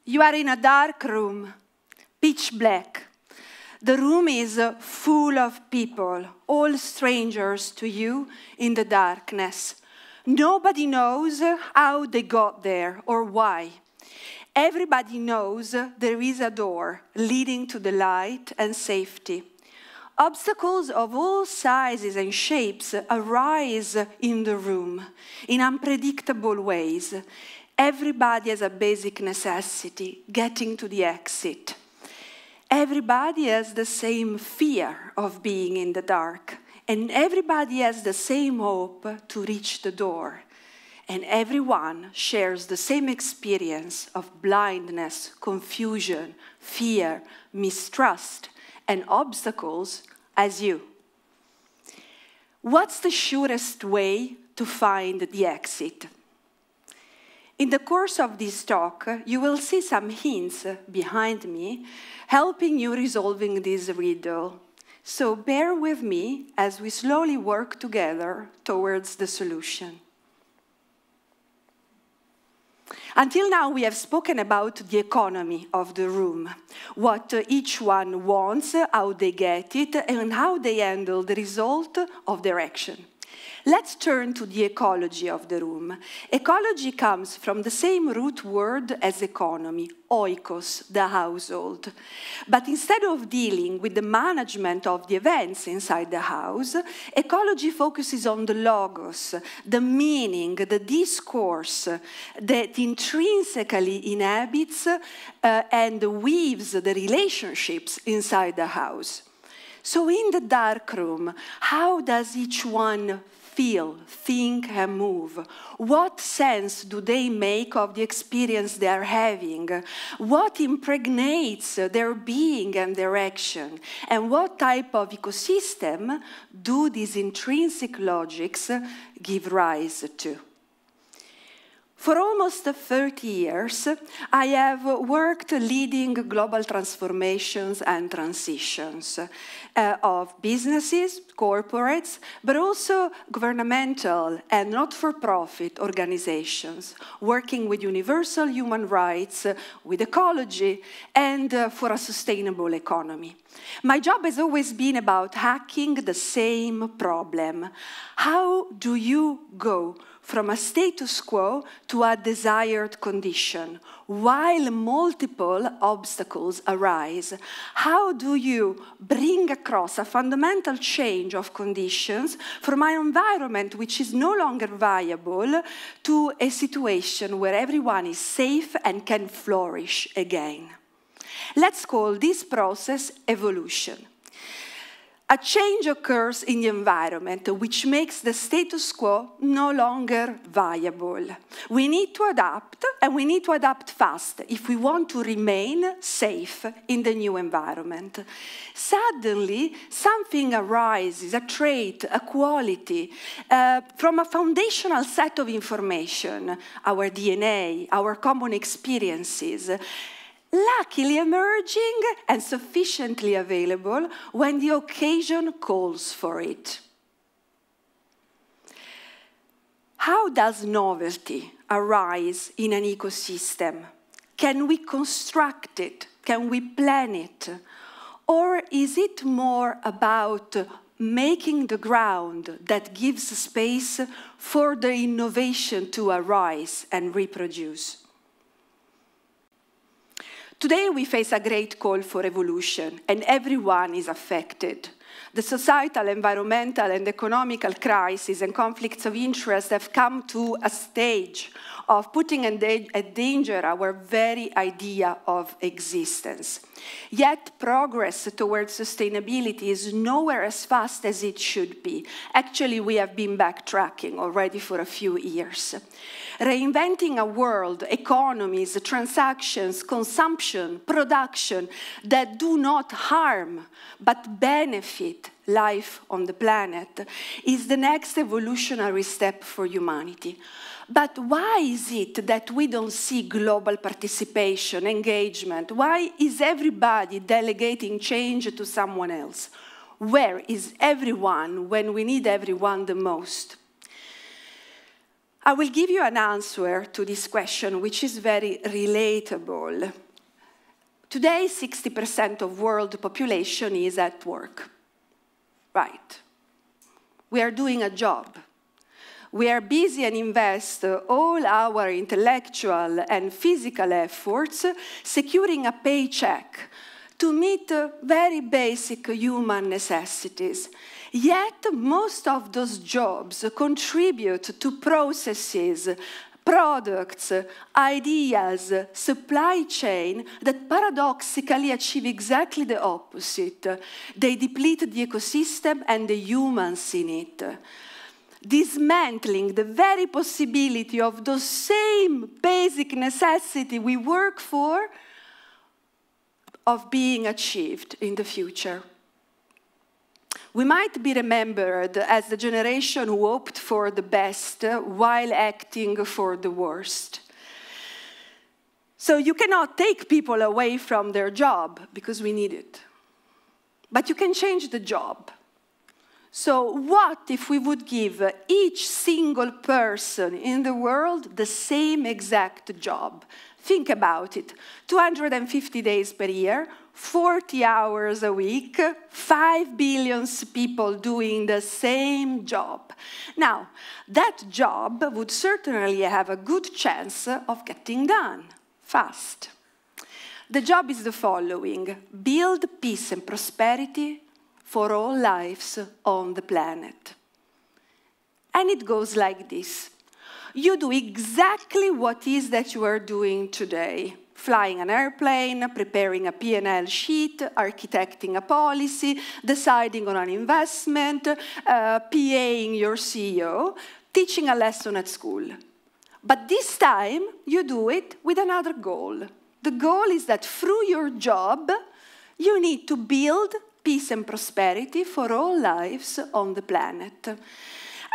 You are in a dark room, pitch black. The room is full of people, all strangers to you in the darkness. Nobody knows how they got there or why. Everybody knows there is a door leading to the light and safety. Obstacles of all sizes and shapes arise in the room in unpredictable ways. Everybody has a basic necessity, getting to the exit. Everybody has the same fear of being in the dark, and everybody has the same hope to reach the door. And everyone shares the same experience of blindness, confusion, fear, mistrust, and obstacles as you. What's the surest way to find the exit? In the course of this talk, you will see some hints behind me, helping you resolving this riddle. So bear with me as we slowly work together towards the solution. Until now, we have spoken about the economy of the room, what each one wants, how they get it, and how they handle the result of their action. Let's turn to the ecology of the room. Ecology comes from the same root word as economy, oikos, the household. But instead of dealing with the management of the events inside the house, ecology focuses on the logos, the meaning, the discourse that intrinsically inhabits and weaves the relationships inside the house. So in the dark room, how does each one feel, think, and move? What sense do they make of the experience they are having? What impregnates their being and their action? And what type of ecosystem do these intrinsic logics give rise to? For almost 30 years, I have worked leading global transformations and transitions of businesses, corporates, but also governmental and not-for-profit organizations, working with universal human rights, with ecology, and for a sustainable economy. My job has always been about hacking the same problem. How do you go from a status quo to a desired condition, while multiple obstacles arise? How do you bring across a fundamental change of conditions from an environment which is no longer viable to a situation where everyone is safe and can flourish again? Let's call this process evolution. A change occurs in the environment which makes the status quo no longer viable. We need to adapt, and we need to adapt fast if we want to remain safe in the new environment. Suddenly, something arises, a trait, a quality, from a foundational set of information, our DNA, our common experiences, luckily emerging and sufficiently available when the occasion calls for it. How does novelty arise in an ecosystem? Can we construct it? Can we plan it? Or is it more about making the ground that gives space for the innovation to arise and reproduce? Today we face a great call for evolution, and everyone is affected. The societal, environmental, and economical crises and conflicts of interest have come to a stage of putting at danger our very idea of existence. Yet progress towards sustainability is nowhere as fast as it should be. Actually, we have been backtracking already for a few years. Reinventing a world, economies, transactions, consumption, production that do not harm but benefit life on the planet is the next evolutionary step for humanity. But why is it that we don't see global participation, engagement? Why is everybody delegating change to someone else? Where is everyone when we need everyone the most? I will give you an answer to this question, which is very relatable. Today, 60% of world population is at work. Right. We are doing a job. We are busy and invest all our intellectual and physical efforts securing a paycheck to meet very basic human necessities. Yet, most of those jobs contribute to processes, products, ideas, supply chain that paradoxically achieve exactly the opposite. They deplete the ecosystem and the humans in it, dismantling the very possibility of those same basic necessities we work for of being achieved in the future. We might be remembered as the generation who hoped for the best while acting for the worst. So you cannot take people away from their job because we need it. But you can change the job. So what if we would give each single person in the world the same exact job? Think about it. 250 days per year, 40 hours a week, 5 billion people doing the same job. Now, that job would certainly have a good chance of getting done fast. The job is the following: build peace and prosperity for all lives on the planet. And it goes like this. You do exactly what is that you are doing today. Flying an airplane, preparing a P&L sheet, architecting a policy, deciding on an investment, PAing your CEO, teaching a lesson at school. But this time, you do it with another goal. The goal is that through your job, you need to build peace and prosperity for all lives on the planet.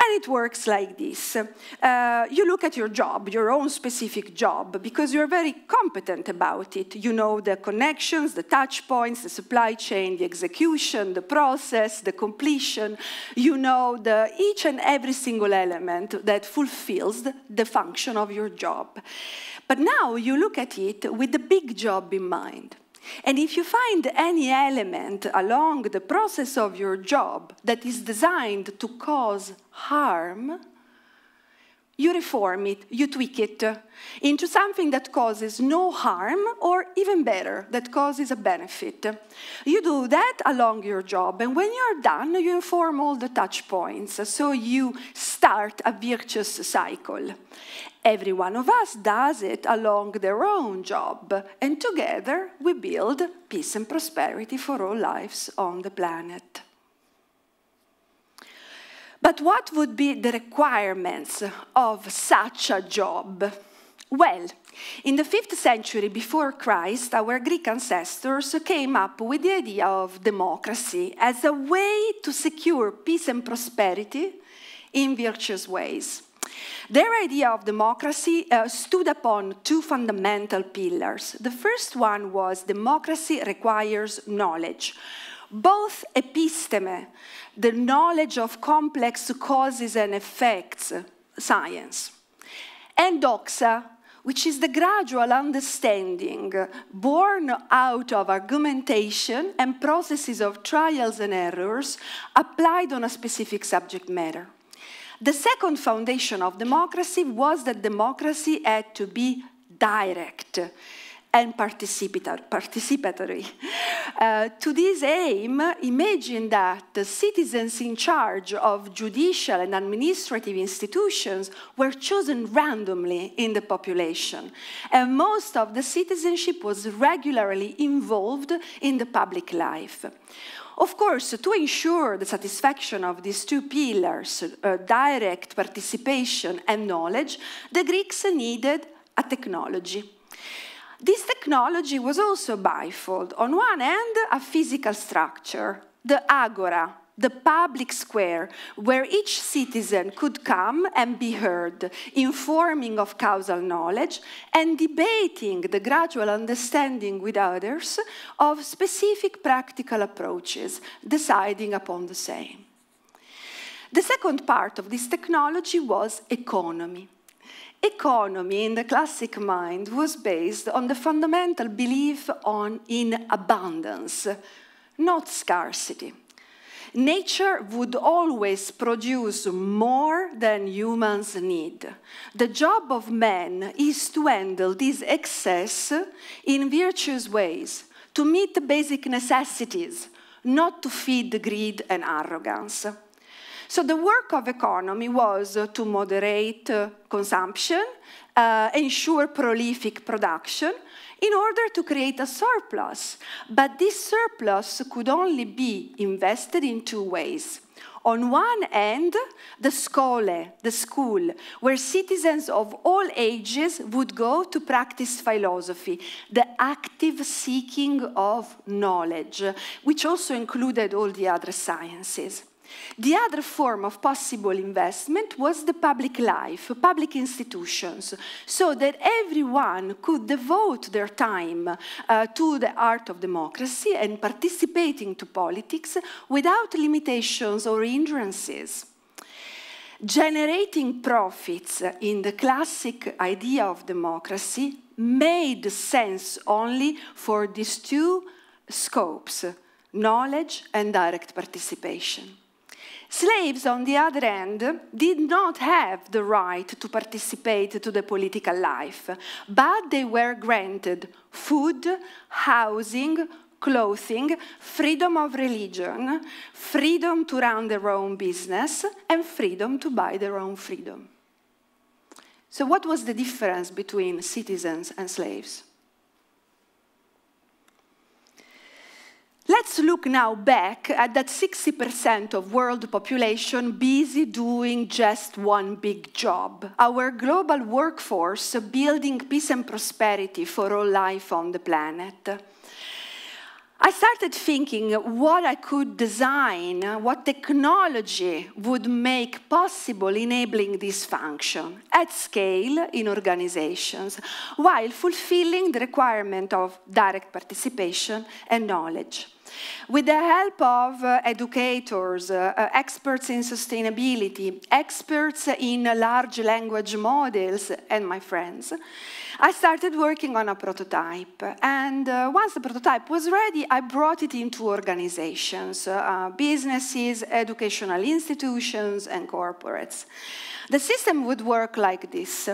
And it works like this. You look at your job, your own specific job, because you're very competent about it. You know the connections, the touch points, the supply chain, the execution, the process, the completion. You know each and every single element that fulfills the function of your job. But now you look at it with the big job in mind. And if you find any element along the process of your job that is designed to cause harm, you reform it, you tweak it into something that causes no harm, or even better, that causes a benefit. You do that along your job, and when you're done, you inform all the touch points, so you start a virtuous cycle. Every one of us does it along their own job, and together we build peace and prosperity for all lives on the planet. But what would be the requirements of such a job? Well, in the 5th century before Christ, our Greek ancestors came up with the idea of democracy as a way to secure peace and prosperity in virtuous ways. Their idea of democracy stood upon two fundamental pillars. The first one was democracy requires knowledge, both episteme, the knowledge of complex causes and effects, science, and doxa, which is the gradual understanding born out of argumentation and processes of trials and errors applied on a specific subject matter. The second foundation of democracy was that democracy had to be direct and participatory. To this aim, imagine that the citizens in charge of judicial and administrative institutions were chosen randomly in the population, and most of the citizenship was regularly involved in the public life. Of course, to ensure the satisfaction of these two pillars, direct participation and knowledge, the Greeks needed a technology. This technology was also bifold. On one hand, a physical structure, the agora, the public square, where each citizen could come and be heard, informing of causal knowledge and debating the gradual understanding with others of specific practical approaches, deciding upon the same. The second part of this technology was economy. Economy, in the classic mind, was based on the fundamental belief in abundance, not scarcity. Nature would always produce more than humans need. The job of man is to handle this excess in virtuous ways, to meet the basic necessities, not to feed greed and arrogance. So the work of economy was to moderate consumption, ensure prolific production, in order to create a surplus. But this surplus could only be invested in two ways. On one end, the school, where citizens of all ages would go to practice philosophy, the active seeking of knowledge, which also included all the other sciences. The other form of possible investment was the public life, public institutions, so that everyone could devote their time to the art of democracy and participating to politics without limitations or hindrances. Generating profits in the classic idea of democracy made sense only for these two scopes, knowledge and direct participation. Slaves, on the other hand, did not have the right to participate to the political life, but they were granted food, housing, clothing, freedom of religion, freedom to run their own business, and freedom to buy their own freedom. So what was the difference between citizens and slaves? Let's look now back at that 60% of world population busy doing just one big job, our global workforce building peace and prosperity for all life on the planet. I started thinking what I could design, what technology would make possible enabling this function at scale in organizations, while fulfilling the requirement of direct participation and knowledge. With the help of educators, experts in sustainability, experts in large language models, and my friends, I started working on a prototype. And once the prototype was ready, I brought it into organizations, businesses, educational institutions, and corporates. The system would work like this.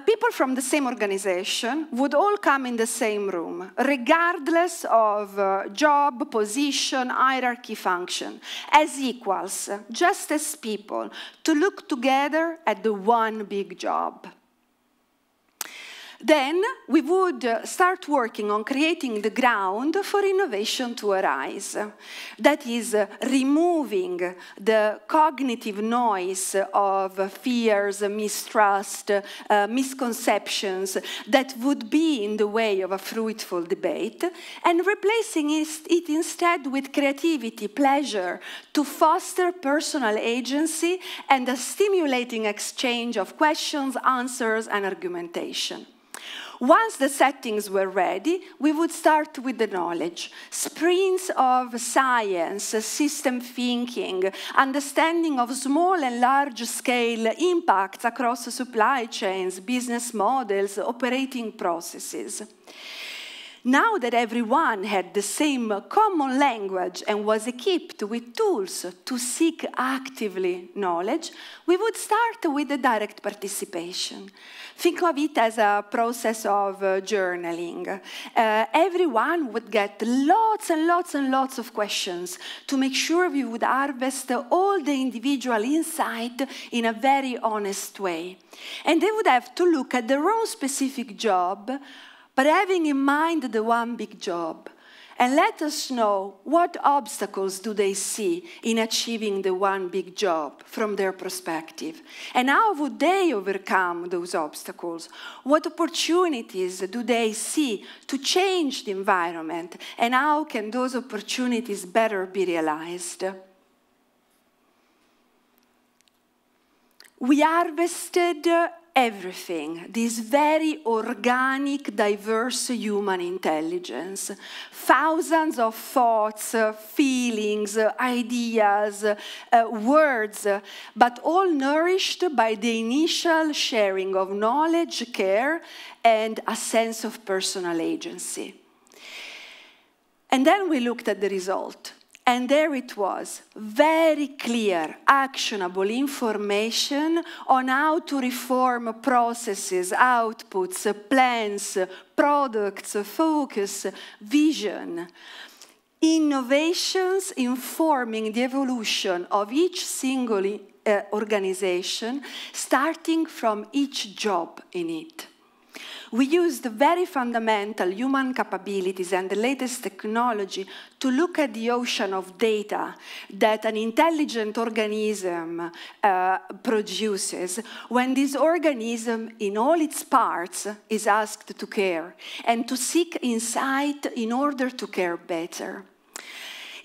People from the same organization would all come in the same room, regardless of job, position, hierarchy, function, as equals, just as people, to look together at the one big job. Then we would start working on creating the ground for innovation to arise. That is, removing the cognitive noise of fears, mistrust, misconceptions that would be in the way of a fruitful debate, and replacing it instead with creativity, pleasure, to foster personal agency and a stimulating exchange of questions, answers, and argumentation. Once the settings were ready, we would start with the knowledge, sprints of science, system thinking, understanding of small and large-scale impacts across supply chains, business models, operating processes. Now that everyone had the same common language and was equipped with tools to seek actively knowledge, we would start with the direct participation. Think of it as a process of journaling. Everyone would get lots and lots and lots of questions to make sure we would harvest all the individual insight in a very honest way. And they would have to look at their own specific job, but having in mind the one big job, and let us know what obstacles do they see in achieving the one big job from their perspective, and how would they overcome those obstacles? What opportunities do they see to change the environment, and how can those opportunities better be realized? We harvested everything, this very organic, diverse human intelligence. Thousands of thoughts, feelings, ideas, words, but all nourished by the initial sharing of knowledge, care, and a sense of personal agency. And then we looked at the result. And there it was, very clear, actionable information on how to reform processes, outputs, plans, products, focus, vision. Innovations informing the evolution of each single organization, starting from each job in it. We used very fundamental human capabilities and the latest technology to look at the ocean of data that an intelligent organism produces when this organism in all its parts is asked to care and to seek insight in order to care better.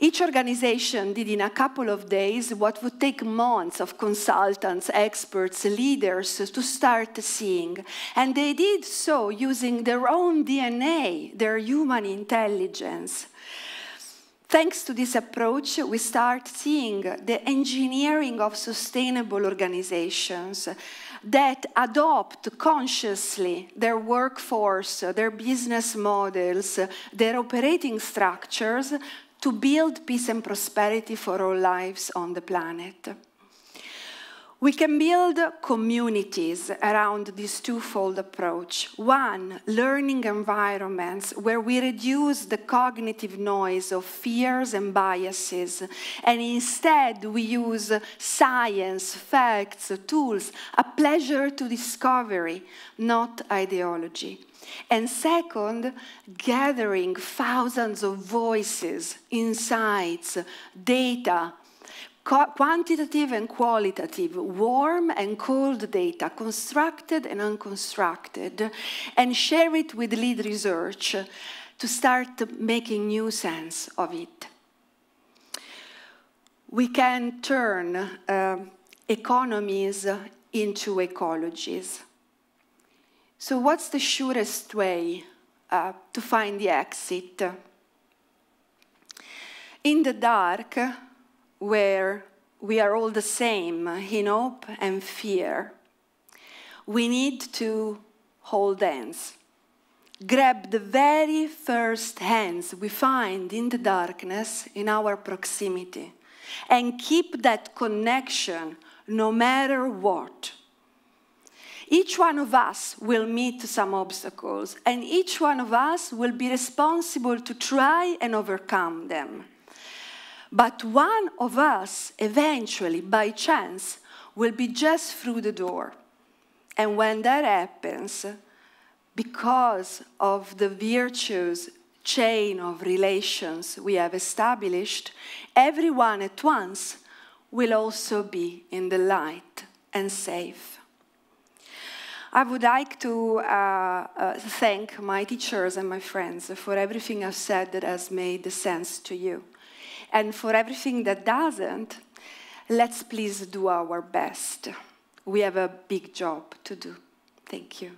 Each organization did in a couple of days what would take months of consultants, experts, leaders to start seeing. And they did so using their own DNA, their human intelligence. Thanks to this approach, we start seeing the engineering of sustainable organizations that adopt consciously their workforce, their business models, their operating structures to build peace and prosperity for all lives on the planet. We can build communities around this twofold approach. One, learning environments where we reduce the cognitive noise of fears and biases, and instead we use science, facts, tools, a pleasure to discovery, not ideology. And second, gathering thousands of voices, insights, data, quantitative and qualitative, warm and cold data, constructed and unconstructed, and share it with lead research to start making new sense of it. We can turn economies into ecologies. So what's the surest way to find the exit? In the dark, where we are all the same in hope and fear, we need to hold hands. Grab the very first hands we find in the darkness in our proximity and keep that connection no matter what. Each one of us will meet some obstacles, and each one of us will be responsible to try and overcome them. But one of us, eventually, by chance, will be just through the door. And when that happens, because of the virtuous chain of relations we have established, everyone at once will also be in the light and safe. I would like to thank my teachers and my friends for everything I've said that has made sense to you. And for everything that doesn't, let's please do our best. We have a big job to do. Thank you.